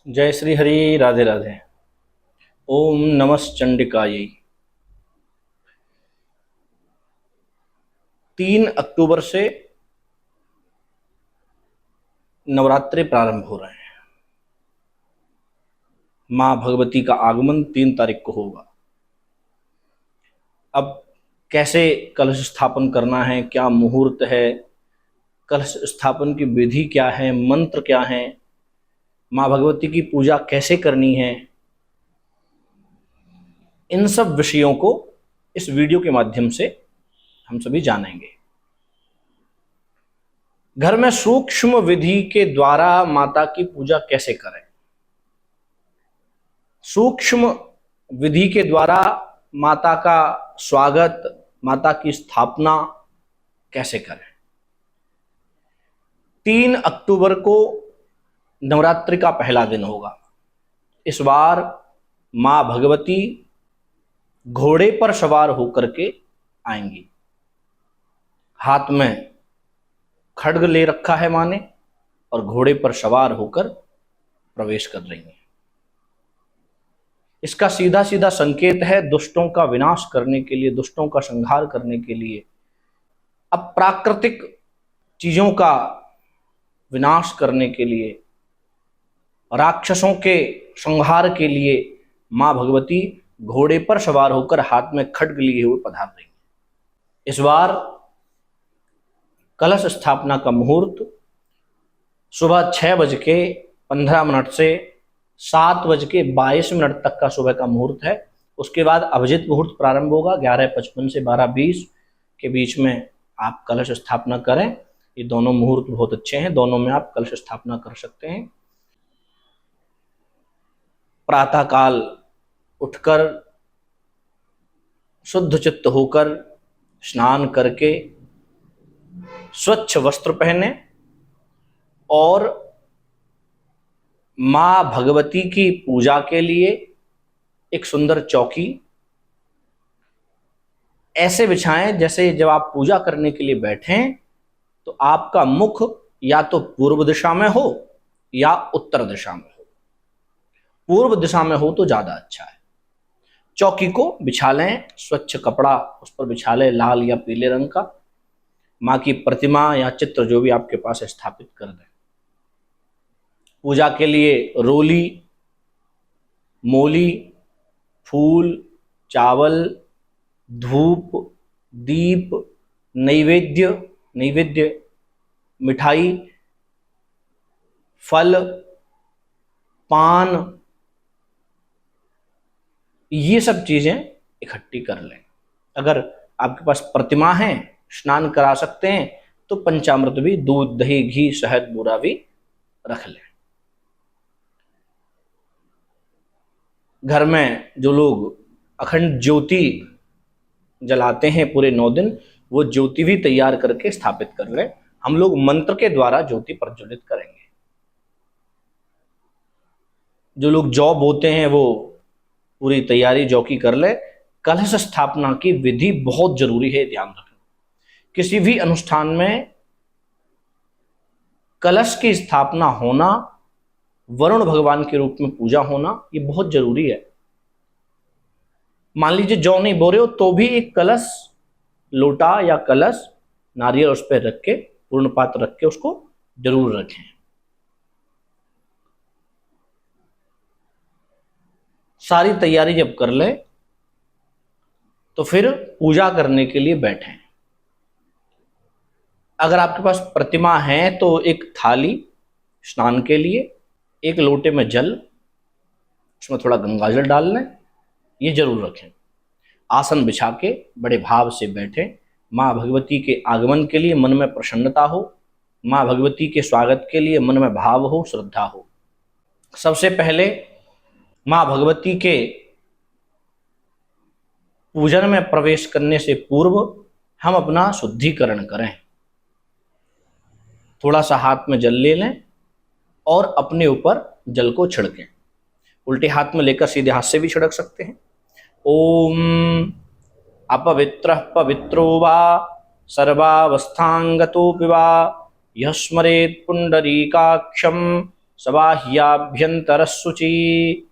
जय श्री हरि। राधे राधे। ओम नमः चंडिकायै। 3 अक्टूबर से नवरात्रि प्रारंभ हो रहे हैं। माँ भगवती का आगमन 3 तारीख को होगा। अब कैसे कलश स्थापन करना है, क्या मुहूर्त है, कलश स्थापन की विधि क्या है, मंत्र क्या है, माँ भगवती की पूजा कैसे करनी है, इन सब विषयों को इस वीडियो के माध्यम से हम सभी जानेंगे। घर में सूक्ष्म विधि के द्वारा माता की पूजा कैसे करें, सूक्ष्म विधि के द्वारा माता का स्वागत, माता की स्थापना कैसे करें। 3 अक्टूबर को नवरात्रि का पहला दिन होगा। इस बार मां भगवती घोड़े पर सवार होकर के आएंगी। हाथ में खड्ग ले रखा है मां ने और घोड़े पर सवार होकर प्रवेश कर रही हैं। इसका सीधा सीधा संकेत है दुष्टों का विनाश करने के लिए, दुष्टों का संहार करने के लिए, अप्राकृतिक चीजों का विनाश करने के लिए, राक्षसों के संहार के लिए मां भगवती घोड़े पर सवार होकर हाथ में खड्ग लिए हुए पधार रही हैं। इस बार कलश स्थापना का मुहूर्त सुबह 6:15 से 7:22 तक का सुबह का मुहूर्त है। उसके बाद अभिजित मुहूर्त प्रारंभ होगा 11:55 से 12:20 के बीच में आप कलश स्थापना करें। ये दोनों मुहूर्त बहुत अच्छे हैं, दोनों में आप कलश स्थापना कर सकते हैं। प्रातः काल उठकर शुद्ध चित्त होकर स्नान करके स्वच्छ वस्त्र पहने और मां भगवती की पूजा के लिए एक सुंदर चौकी ऐसे बिछाएं जैसे जब आप पूजा करने के लिए बैठें तो आपका मुख या तो पूर्व दिशा में हो या उत्तर दिशा में हो। पूर्व दिशा में हो तो ज्यादा अच्छा है। चौकी को बिछा लें, स्वच्छ कपड़ा उस पर बिछा लें, लाल या पीले रंग का। मां की प्रतिमा या चित्र जो भी आपके पास है स्थापित कर दें। पूजा के लिए रोली, मोली, फूल, चावल, धूप, दीप, नैवेद्य, मिठाई, फल, पान, ये सब चीजें इकट्ठी कर लें। अगर आपके पास प्रतिमा है, स्नान करा सकते हैं तो पंचामृत भी, दूध, दही, घी, शहद, बूरा भी रख लें। घर में जो लोग अखंड ज्योति जलाते हैं पूरे 9 दिन, वो ज्योति भी तैयार करके स्थापित कर लें। हम लोग मंत्र के द्वारा ज्योति प्रज्वलित करेंगे। जो लोग जौ बोते हैं वो पूरी तैयारी जौ की कर ले। कलश स्थापना की विधि बहुत जरूरी है, ध्यान रखना। किसी भी अनुष्ठान में कलश की स्थापना होना, वरुण भगवान के रूप में पूजा होना, ये बहुत जरूरी है। मान लीजिए जौ नहीं बो रहे हो तो भी एक कलश, लोटा या कलश, नारियल उस पर रख के, पूर्ण पात्र रख के उसको जरूर रखें। सारी तैयारी जब कर ले तो फिर पूजा करने के लिए बैठें। अगर आपके पास प्रतिमा है तो एक थाली स्नान के लिए, एक लोटे में जल, उसमें थोड़ा गंगाजल डाल लें, ये जरूर रखें। आसन बिछा के बड़े भाव से बैठें। माँ भगवती के आगमन के लिए मन में प्रसन्नता हो, माँ भगवती के स्वागत के लिए मन में भाव हो, श्रद्धा हो। सबसे पहले माँ भगवती के पूजन में प्रवेश करने से पूर्व हम अपना शुद्धिकरण करें। थोड़ा सा हाथ में जल ले लें और अपने ऊपर जल को छिड़कें। उल्टे हाथ में लेकर सीधे हाथ से भी छिड़क सकते हैं। ओम अपवित्रः पवित्रो वा सर्वावस्थांगतोऽपि वा यः स्मरेत् पुंडरीकाक्षं सबाह्याभ्यंतर शुचि।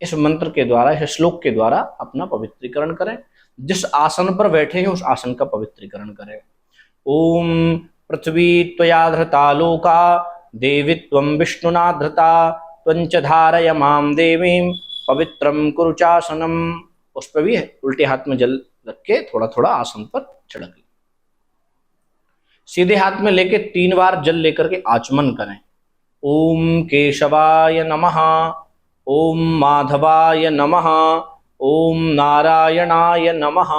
इस मंत्र के द्वारा, इस श्लोक के द्वारा अपना पवित्रीकरण करें। जिस आसन पर बैठे हैं उस आसन का पवित्रीकरण करें। ओम पृथ्वी त्वया धृता लोका देवी त्वं विष्णुना धृता त्वंच धारय माम देवीं पवित्रम कुरु चासनम। उस पर भी है, उल्टे हाथ में जल रख के थोड़ा थोड़ा आसन पर छिड़क लें। सीधे हाथ में लेके 3 बार जल लेकर के आचमन करें। ओम केशवाय नमः, ओम माधवाय नमः, ओम नारायणाय नमः।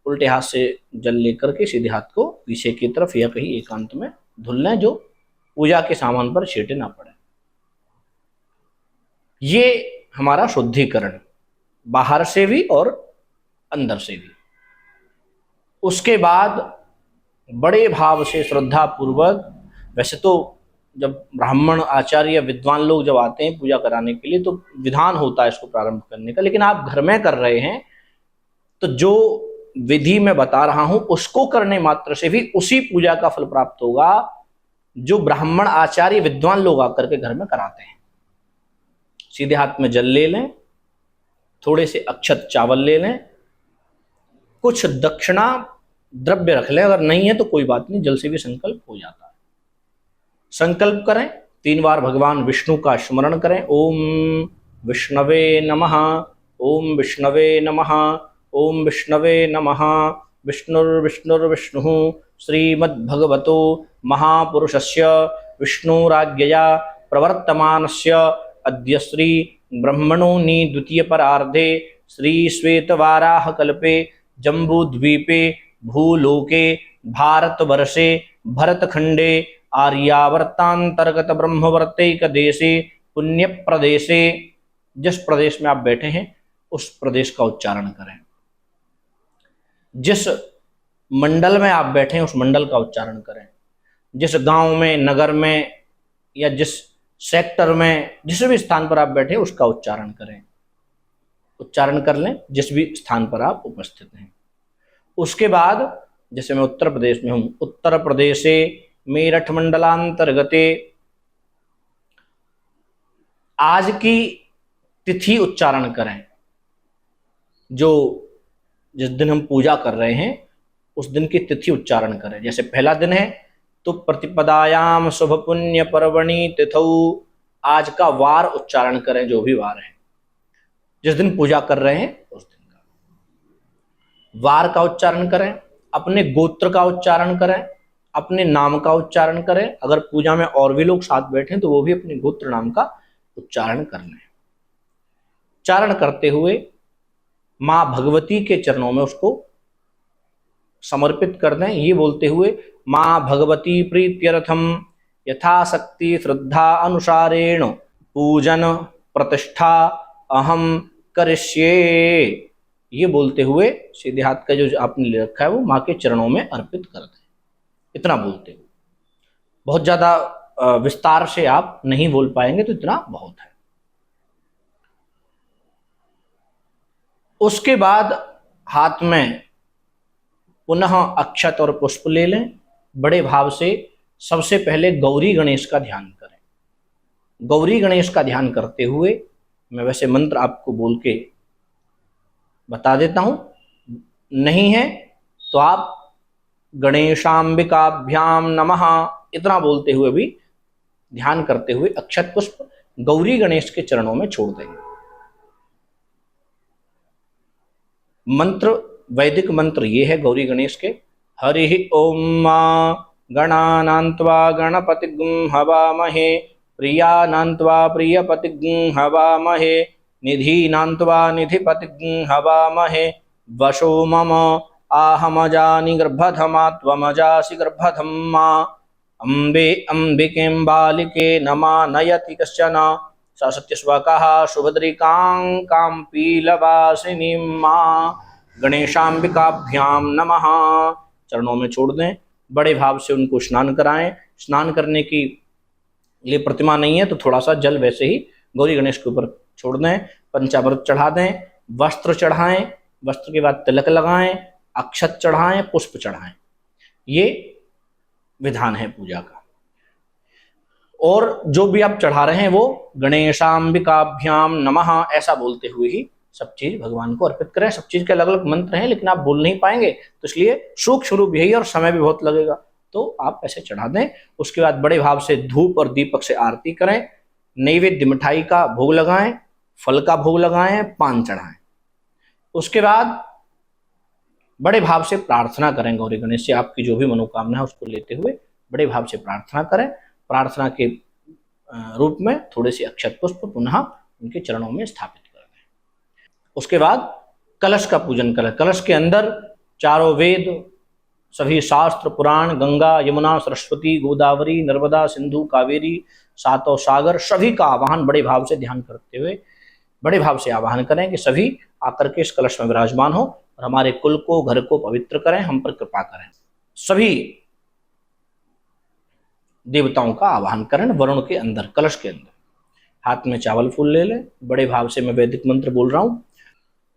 उल्टे हाथ से जल लेकर के सीधे हाथ को पीछे की तरफ या कहीं एकांत में धुल लें, जो पूजा के सामान पर छींटे ना पड़े। ये हमारा शुद्धिकरण, बाहर से भी और अंदर से भी। उसके बाद बड़े भाव से श्रद्धा पूर्वक, वैसे तो जब ब्राह्मण आचार्य विद्वान लोग जब आते हैं पूजा कराने के लिए तो विधान होता है इसको प्रारंभ करने का, लेकिन आप घर में कर रहे हैं तो जो विधि मैं बता रहा हूं उसको करने मात्र से भी उसी पूजा का फल प्राप्त होगा जो ब्राह्मण आचार्य विद्वान लोग आकर के घर में कराते हैं। सीधे हाथ में जल ले लें, थोड़े से अक्षत चावल ले लें, कुछ दक्षिणा द्रव्य रख लें, अगर नहीं है तो कोई बात नहीं, जल से भी संकल्प हो जाता है। संकल्प करें, 3 बार भगवान विष्णु का स्मरण करें। ओम विष्णवे नमः, ओम विष्णवे नमः, ओम विष्णवे नमः। विष्णुर्विष्णुर्विष्णुः श्रीमद्भगवतो महापुरुषस्य विष्णुराज्ञया प्रवर्तमानस्य अद्य श्री ब्रह्मणोनि द्वितीय परार्धे श्री श्वेतवाराह कल्पे जम्बूद्वीपे भूलोके भारतवर्षे भरतखंडे आर्यावर्तांतर्गत ब्रह्मवर्तैक देशे पुण्य प्रदेशे, जिस प्रदेश में आप बैठे हैं उस प्रदेश का उच्चारण करें। जिस मंडल में आप बैठे हैं उस मंडल का उच्चारण करें। जिस गांव में, नगर में या जिस सेक्टर में, जिस भी स्थान पर आप बैठे हैं उसका उच्चारण करें। उच्चारण कर लें जिस भी स्थान पर आप उपस्थित हैं। उसके बाद जैसे मैं उत्तर प्रदेश में हूं, उत्तर प्रदेशे मेरठ मंडलांतर्गते, आज की तिथि उच्चारण करें। जो जिस दिन हम पूजा कर रहे हैं उस दिन की तिथि उच्चारण करें। जैसे पहला दिन है तो प्रतिपदायाम शुभ पुण्य पर्वणि तिथौ, आज का वार उच्चारण करें, जो भी वार है, जिस दिन पूजा कर रहे हैं उस दिन का वार का उच्चारण करें। अपने गोत्र का उच्चारण करें, अपने नाम का उच्चारण करें। अगर पूजा में और भी लोग साथ बैठे तो वो भी अपने गोत्र नाम का उच्चारण कर लें। उच्चारण करते हुए मां भगवती के चरणों में उसको समर्पित कर दें, ये बोलते हुए मां भगवती प्रीत्यर्थम यथाशक्ति श्रद्धा अनुसारेण पूजन प्रतिष्ठा अहम करिष्ये। ये बोलते हुए सीधे हाथ का जो आपने ले रखा है वो मां के चरणों में अर्पित कर दें। इतना बोलते हुए, बहुत ज्यादा विस्तार से आप नहीं बोल पाएंगे तो इतना बहुत है। उसके बाद हाथ में पुनः अक्षत और पुष्प ले लें। बड़े भाव से सबसे पहले गौरी गणेश का ध्यान करें। गौरी गणेश का ध्यान करते हुए मैं वैसे मंत्र आपको बोल के बता देता हूं, नहीं है तो आप गणेशांबिकाभ्याम नमः इतना बोलते हुए भी ध्यान करते हुए अक्षत पुष्प गौरी गणेश के चरणों में छोड़ देंगे। मंत्र, वैदिक मंत्र ये है गौरी गणेश के। हरि ओम गणानान्त्वा गणपतिगुं हवामहे, प्रियानान्त्वा प्रियपतिगुं हवामहे, निधीनान्त्वा निधिपतिगुं हवामहे। वशो मम आहमजानि गर्भधमा त्वमजासि गर्भधम्मा। अम्बे अम्बिकें बालिके नमा नयति कश्चन, स सत्यस्वकः शुभद्रिकां कां पीलवासिनीं मां। गणेशांबिकाभ्याम नमः चरणों में छोड़ दें। बड़े भाव से उनको स्नान कराएं। स्नान करने की लिए प्रतिमा नहीं है तो थोड़ा सा जल वैसे ही गौरी गणेश के ऊपर छोड़ दें। पंचामृत चढ़ा दें, वस्त्र चढ़ाएं, वस्त्र के बाद तिलक लगाएं, अक्षत चढ़ाएं, पुष्प चढ़ाएं। ये विधान है पूजा का। और जो भी आप चढ़ा रहे हैं वो गणेशाम्बिकाभ्याम नमः ऐसा बोलते हुए ही सब चीज भगवान को अर्पित करें। सब चीज के अलग अलग मंत्र हैं, लेकिन आप बोल नहीं पाएंगे, तो इसलिए सूक्ष्म रूप यही और समय भी बहुत लगेगा, तो आप ऐसे चढ़ा दें। उसके बाद बड़े भाव से धूप और दीपक से आरती करें, नैवेद्य मिठाई का भोग लगाएं, फल का भोग लगाएं, पान चढ़ाएं। उसके बाद बड़े भाव से प्रार्थना करें गौरी गणेश से, आपकी जो भी मनोकामना है उसको लेते हुए बड़े भाव से प्रार्थना करें। प्रार्थना के रूप में थोड़े से अक्षत पुष्प पुनः उनके चरणों में स्थापित कर दें। उसके बाद कलश का पूजन करें। कलश के अंदर चारों वेद, सभी शास्त्र, पुराण, गंगा, यमुना, सरस्वती, गोदावरी, नर्मदा, सिंधु, कावेरी, सातों सागर, सभी का आवाहन बड़े भाव से ध्यान करते हुए बड़े भाव से आवाहन करें कि सभी आकर के इस कलश में विराजमान हो और हमारे कुल को, घर को पवित्र करें, हम पर कृपा करें। सभी देवताओं का आवाहन करें वरुण के अंदर, कलश के अंदर। हाथ में चावल फूल ले लें, बड़े भाव से मैं वैदिक मंत्र बोल रहा हूं।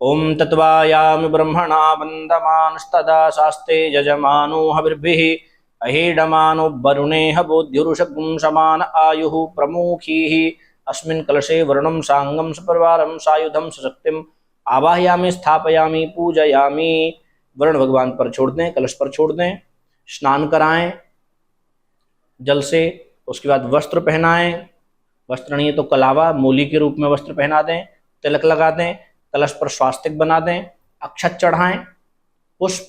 ओम तत्वायामि ब्रह्मणा वंदमानस्तदा शास्ते यजमानो हविर्भिः अहेडमानो वरुणेह बोध्युरुषगुं समान आयुः प्रमुखीः अस्मिन् कलशे वर्णं सांगं सपरिवारं सायुधं सशक्तिम् आवाहयामि स्थापयामि पूजयामि। वरुण भगवान पर छोड़ दें, कलश पर छोड़ दें, स्नान कराएं जल से। उसके बाद वस्त्र पहनाएं, वस्त्र नहीं है तो कलावा मूली के रूप में वस्त्र पहना दें, तिलक लगा दें, कलश पर स्वास्तिक बना दें, अक्षत चढ़ाएं, पुष्प,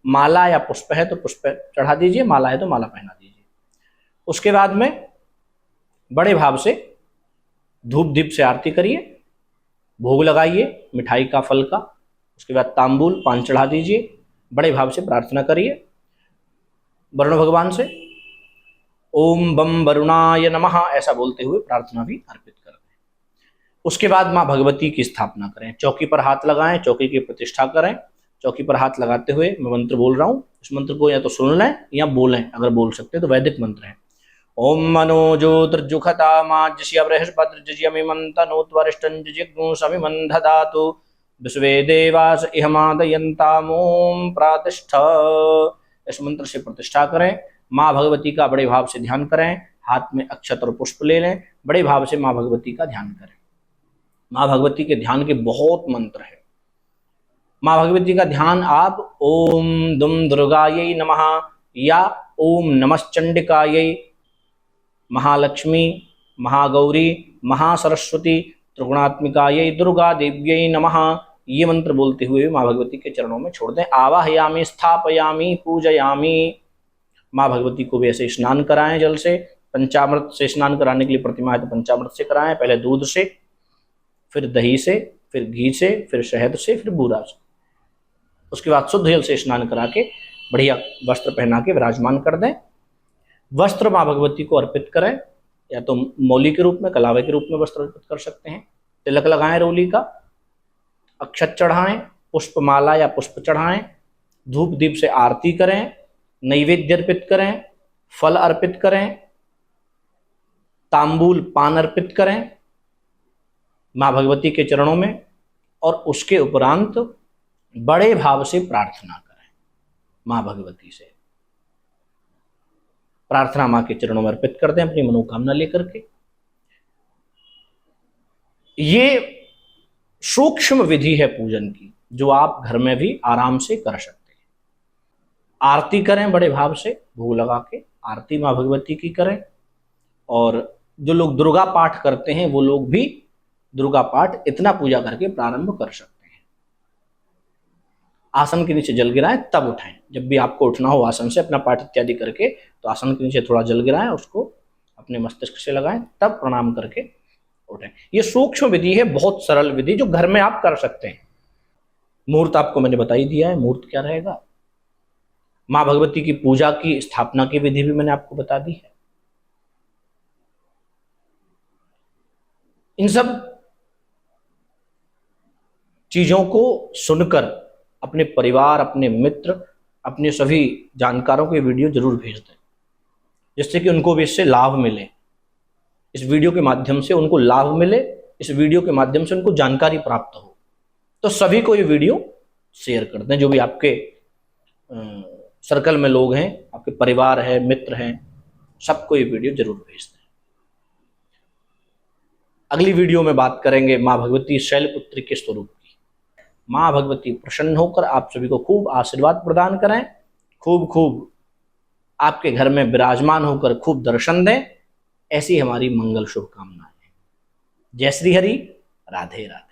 माला या पुष्प है तो पुष्प चढ़ा दीजिए, माला है तो माला पहना दीजिए। उसके बाद में बड़े भाव से धूप दीप से आरती करिए, भोग लगाइए मिठाई का, फल का। उसके बाद तांबूल पान चढ़ा दीजिए, बड़े भाव से प्रार्थना करिए वरुण भगवान से। ओम बम वरुणाय नमः ऐसा बोलते हुए प्रार्थना भी अर्पित कर दें। उसके बाद माँ भगवती की स्थापना करें, चौकी पर हाथ लगाएं, चौकी की प्रतिष्ठा करें। चौकी पर हाथ लगाते हुए मैं मंत्र बोल रहा हूँ, इस मंत्र को या तो सुन लें या बोलें, अगर बोल सकते हैं तो वैदिक मंत्र है। ओम मनोजोर्जुखता माज्यस्य बृहस्पतिर्यमिमन्तनोत्वरिष्ठं जिज्ञुषमिमन्धधातु विश्वे देवास इहमादयन्तामोम प्रातिष्ठ। इस मंत्र से प्रतिष्ठा करें। माँ भगवती का बड़े भाव से ध्यान करें, हाथ में अक्षत और पुष्प ले लें, बड़े भाव से माँ भगवती का ध्यान करें। माँ भगवती के ध्यान के बहुत मंत्र है। माँ भगवती का ध्यान आप ओम दुम दुर्गायै नमः या ओम नमश्चंडिकायै, महालक्ष्मी, महागौरी, महासरस्वती, त्रिगुणात्मिकायै दुर्गा देव्यै नमः, ये मंत्र बोलते हुए माँ भगवती के चरणों में छोड़ दें। आवाहयामि स्थापयामि पूजयामि। माँ भगवती को भी ऐसे स्नान कराएं जल से। पंचामृत से स्नान कराने के लिए प्रतिमा है तो पंचामृत से कराएं, पहले दूध से, फिर दही से, फिर घी से, फिर शहद से, फिर बूरा से। उसके बाद शुद्ध जल से स्नान करा के बढ़िया वस्त्र पहना के विराजमान कर दें। वस्त्र माँ भगवती को अर्पित करें, या तो मौली के रूप में, कलावे के रूप में वस्त्र अर्पित कर सकते हैं। तिलक लगाएं रोली का, अक्षत चढ़ाएं, पुष्प माला या पुष्प चढ़ाएं, धूप दीप से आरती करें, नैवेद्य अर्पित करें, फल अर्पित करें, तांबूल पान अर्पित करें माँ भगवती के चरणों में, और उसके उपरांत बड़े भाव से प्रार्थना करें माँ भगवती से। प्रार्थना माँ के चरणों में अर्पित कर दें अपनी मनोकामना लेकर के। ये सूक्ष्म विधि है पूजन की, जो आप घर में भी आराम से कर सकते हैं। आरती करें बड़े भाव से, भोग लगा के आरती माँ भगवती की करें। और जो लोग दुर्गा पाठ करते हैं वो लोग भी दुर्गा पाठ इतना पूजा करके प्रारंभ कर सकते हैं। आसन के नीचे जल गिराएं तब उठाएं। जब भी आपको उठना हो आसन से अपना पाठ इत्यादि करके, तो आसन के नीचे थोड़ा जल गिराएं, उसको अपने मस्तिष्क से लगाएं, तब प्रणाम करके उठें। ये सूक्ष्म विधि है, बहुत सरल विधि, जो घर में आप कर सकते हैं। मुहूर्त आपको मैंने बता ही दिया है, मुहूर्त क्या रहेगा। माँ भगवती की पूजा की स्थापना की विधि भी मैंने आपको बता दी है। इन सब चीजों को सुनकर अपने परिवार, अपने मित्र, अपने सभी जानकारों को ये वीडियो जरूर भेज दें, जिससे कि उनको भी इससे लाभ मिले। इस वीडियो के माध्यम से उनको लाभ मिले, इस वीडियो के माध्यम से उनको जानकारी प्राप्त हो। तो सभी को ये वीडियो शेयर कर दें, जो भी आपके सर्कल में लोग हैं, आपके परिवार है, मित्र हैं, सबको ये वीडियो जरूर भेज दें। अगली वीडियो में बात करेंगे माँ भगवती शैलपुत्री के स्वरूप की। माँ भगवती प्रसन्न होकर आप सभी को खूब आशीर्वाद प्रदान करें, खूब खूब आपके घर में विराजमान होकर खूब दर्शन दें, ऐसी हमारी मंगल शुभकामनाएं। जय श्री हरि, राधे राधे।